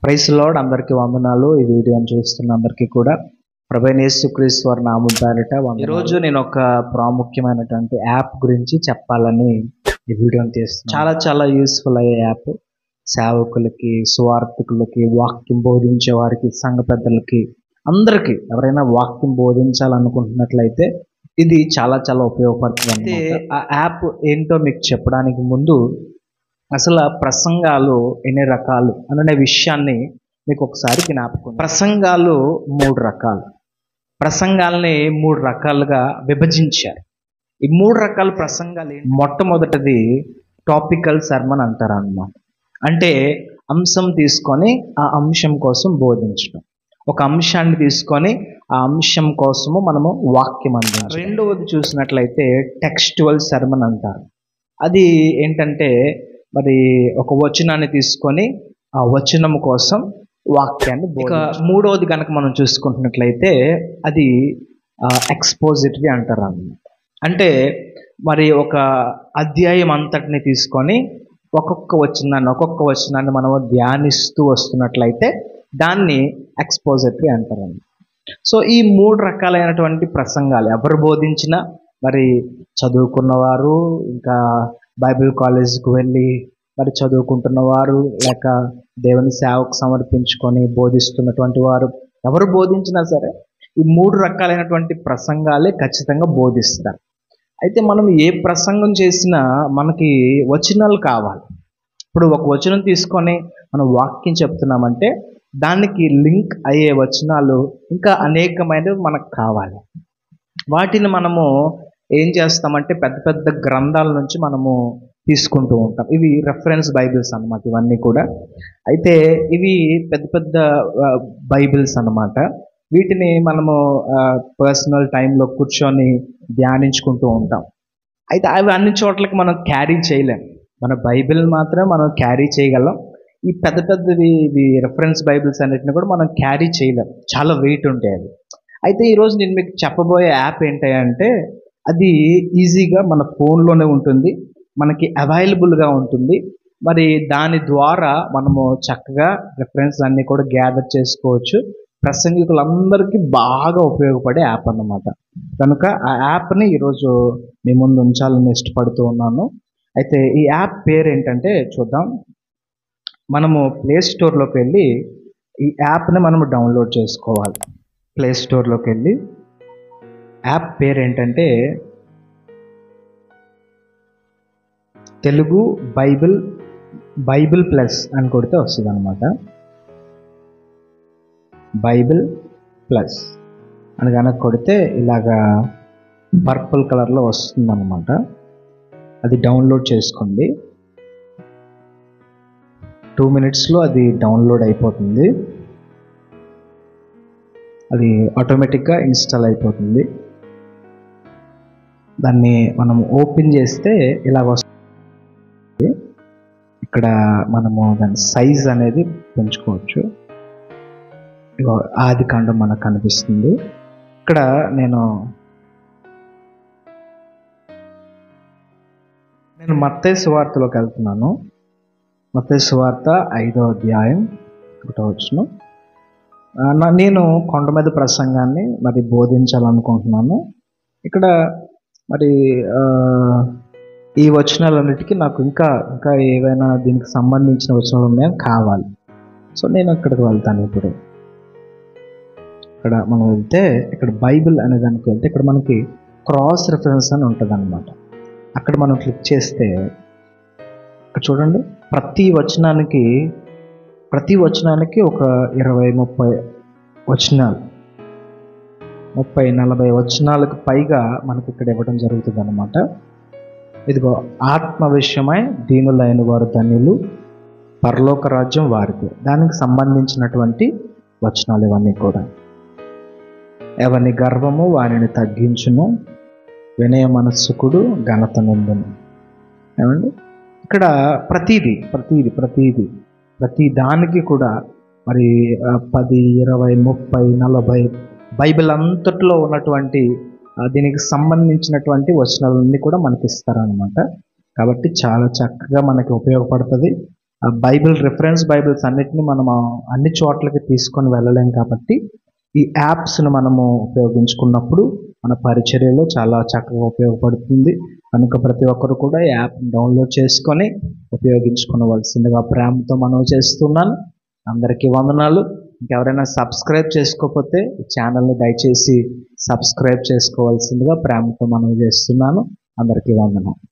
Praise lord, అందరికీ వందనాలు. ఈ వీడియోని చూస్తున్న అందరికీ కూడా ప్రభువైన యేసుక్రీస్తు వారి నామం పేరిట వందనాలు. ఈరోజు నేను ఒక ప్రాముఖ్యమైనటువంటి యాప్ గురించి చెప్పాలని ఈ వీడియోని తీస్తున్నాను. చాలా యూస్ఫుల్ అయ్యే యాప్. సేవకులకి, సువార్థికులకి, వాక్యం బోధించే వారికి, సంఘ పెద్దలకి, అందరికీ ఎవరైనా వాక్యం బోధించాలనుకుంటున్నట్లయితే ఇది చాలా ఉపయోగపడుతుంది. ఆ యాప్ ఏంటో మీకు చెప్పడానికి ముందు అసలు ప్రసంగాలు ఎన్ని రకాలు అనే విషయాన్ని మీకు ఒకసారి జ్ఞాపకం. ప్రసంగాలు 3 రకాలు. ప్రసంగాల్ని 3 రకాలుగా విభజించారు. ఈ 3 రకాల ప్రసంగాలు మొట్టమొదటిది టాపికల్ సర్మన్ అంటారు అన్నమాట. అంటే అంశం తీసుకొని ఆ అంశం కోసం బోధించడం. ఒక అంశాన్ని తీసుకొని ఆ అంశం కోసము మనము వాక్యం అందించాలి. రెండవది చూసినట్లయితే టెక్స్టువల్ సర్మన్ అంటారు. అది ఏంటంటే మరి ఒక వచనాన్ని తీసుకొని ఆ వచనం కోసం వాక్యాన్ని. ఇక మూడవది కనుక మనం చూసుకుంటున్నట్లయితే అది ఎక్స్పోజిటరీ అంటారు అన్నమాట. అంటే మరి ఒక అధ్యాయం అంతటిని తీసుకొని ఒక్కొక్క వచనాన్ని మనము ధ్యానిస్తూ వస్తున్నట్లయితే దాన్ని ఎక్స్పోజిటరీ అంటారు అన్నమాట. సో ఈ 3 రకాలైనటువంటి ప్రసంగాలు ఎవరు బోధించినా, మరి చదువుకున్నవారు, ఇంకా బైబిల్ కాలేజ్కి వెళ్ళి మరి చదువుకుంటున్నవారు, లేక దేవుని సేవకు సమర్పించుకొని బోధిస్తున్నటువంటి వారు, ఎవరు బోధించినా సరే ఈ 3 రకాలైనటువంటి ప్రసంగాలే ఖచ్చితంగా బోధిస్తారు. అయితే మనం ఏ ప్రసంగం చేసినా మనకి వచనాలు కావాలి. ఇప్పుడు ఒక వచనం తీసుకొని మనం వాక్యం చెప్తున్నామంటే దానికి లింక్ అయ్యే వచనాలు ఇంకా అనేకమైనవి మనకు కావాలి. వాటిని మనము ఏం చేస్తామంటే పెద్ద గ్రంథాల నుంచి మనము తీసుకుంటూ ఉంటాం. ఇవి రెఫరెన్స్ బైబిల్స్ అన్నమాట ఇవన్నీ కూడా. అయితే ఇవి పెద్ద బైబిల్స్ అన్నమాట. వీటిని మనము పర్సనల్ టైంలో కూర్చొని ధ్యానించుకుంటూ ఉంటాం. అయితే అవి అన్ని చోట్లకి మనం క్యారీ చేయలేం. మన బైబిల్ మాత్రం మనం క్యారీ చేయగలం. ఈ పెద్దవి ఇవి రెఫరెన్స్ బైబిల్స్ అన్నిటిని కూడా మనం క్యారీ చేయలేం. చాలా వెయిట్ ఉంటాయి అవి. అయితే ఈరోజు నేను మీకు చెప్పబోయే యాప్ ఏంటంటే అది ఈజీగా మన ఫోన్లోనే ఉంటుంది, మనకి అవైలబుల్గా ఉంటుంది. మరి దాని ద్వారా మనము చక్కగా రెఫరెన్స్ అన్నీ కూడా గ్యాదర్ చేసుకోవచ్చు. ప్రసంగికులందరికీ బాగా ఉపయోగపడే యాప్ అన్నమాట. కనుక ఆ యాప్ని ఈరోజు మీ ముందు ఉంచాలని ఇష్టపడుతూ ఉన్నాను. అయితే ఈ యాప్ పేరు ఏంటంటే చూద్దాం. మనము ప్లే స్టోర్లోకి వెళ్ళి ఈ యాప్ని మనము డౌన్లోడ్ చేసుకోవాలి. ప్లే స్టోర్లోకి వెళ్ళి యాప్ పేరు ఏంటంటే తెలుగు బైబిల్ ప్లస్ అని కొడితే వస్తుంది అనమాట. బైబిల్ ప్లస్ అని కనుక కొడితే ఇలాగా పర్పుల్ కలర్లో వస్తుంది అనమాట. అది డౌన్లోడ్ చేసుకోండి. 2 minutesలో అది డౌన్లోడ్ అయిపోతుంది. అది ఆటోమేటిక్గా ఇన్స్టాల్ అయిపోతుంది. దాన్ని మనం ఓపెన్ చేస్తే ఇలా వస్తుంది. ఇక్కడ మనము దాని సైజ్ అనేది పెంచుకోవచ్చు. ఆది కాండం మనకు కనిపిస్తుంది. ఇక్కడ నేను మత్తయి సువార్తలోకి వెళ్తున్నాను. మత్తయి సువార్త 5వ అధ్యాయం 1వ వచనం. నేను కొండ మీద ప్రసంగాన్ని మరి బోధించాలనుకుంటున్నాను. ఇక్కడ మరి ఈ వచనాలన్నిటికీ నాకు ఇంకా ఏవైనా దీనికి సంబంధించిన వచనాలు ఉన్నాయని కావాలి. సో నేను అక్కడికి వెళ్తాను. ఇప్పుడు ఇక్కడ మనం వెళ్తే ఇక్కడ బైబిల్ అనే దానికి వెళ్తే ఇక్కడ మనకి క్రాస్ రెఫరెన్స్ అని ఉంటుంది అనమాట. అక్కడ మనం క్లిక్ చేస్తే ఇక్కడ చూడండి, ప్రతి వచనానికి ఒక 20-30 వచనాలు, 30-40 వచనాలకు పైగా మనకి ఇక్కడ ఇవ్వడం జరుగుతుంది అనమాట. ఇదిగో, ఆత్మ విషయమై దీనులైన వారు ధన్యులు, పరలోక రాజ్యం వారికి. దానికి సంబంధించినటువంటి వచనాలు ఇవన్నీ కూడా. ఎవని గర్వము వారిని తగ్గించును, వినయ మనస్సుకుడు ఘనత నిందును. ఏమండి, ఇక్కడ ప్రతి దానికి కూడా మరి 10, 20, 30, 40 బైబిల్ అంతట్లో ఉన్నటువంటి దీనికి సంబంధించినటువంటి వచనాలన్నీ కూడా మనకి ఇస్తారనమాట. కాబట్టి చాలా చక్కగా మనకి ఉపయోగపడుతుంది. బైబిల్ రిఫరెన్స్ బైబిల్స్ అన్నిటిని మనం అన్ని చోట్లకి తీసుకొని వెళ్ళలేం కాబట్టి ఈ యాప్స్ను మనము ఉపయోగించుకున్నప్పుడు మన పరిచర్యలో చాలా చక్కగా ఉపయోగపడుతుంది. కనుక ప్రతి ఒక్కరు కూడా ఈ యాప్ డౌన్లోడ్ చేసుకొని ఉపయోగించుకోవలసిందిగా ప్రేమతో మనవి చేస్తున్నాను. అందరికీ వందనాలు. ఇంకెవరైనా సబ్స్క్రైబ్ చేసుకోకపోతే ఈ ఛానల్ని దయచేసి సబ్స్క్రైబ్ చేసుకోవాల్సిందిగా ప్రేమతో మనవి చేస్తున్నాను. అందరికీ వందనాలు.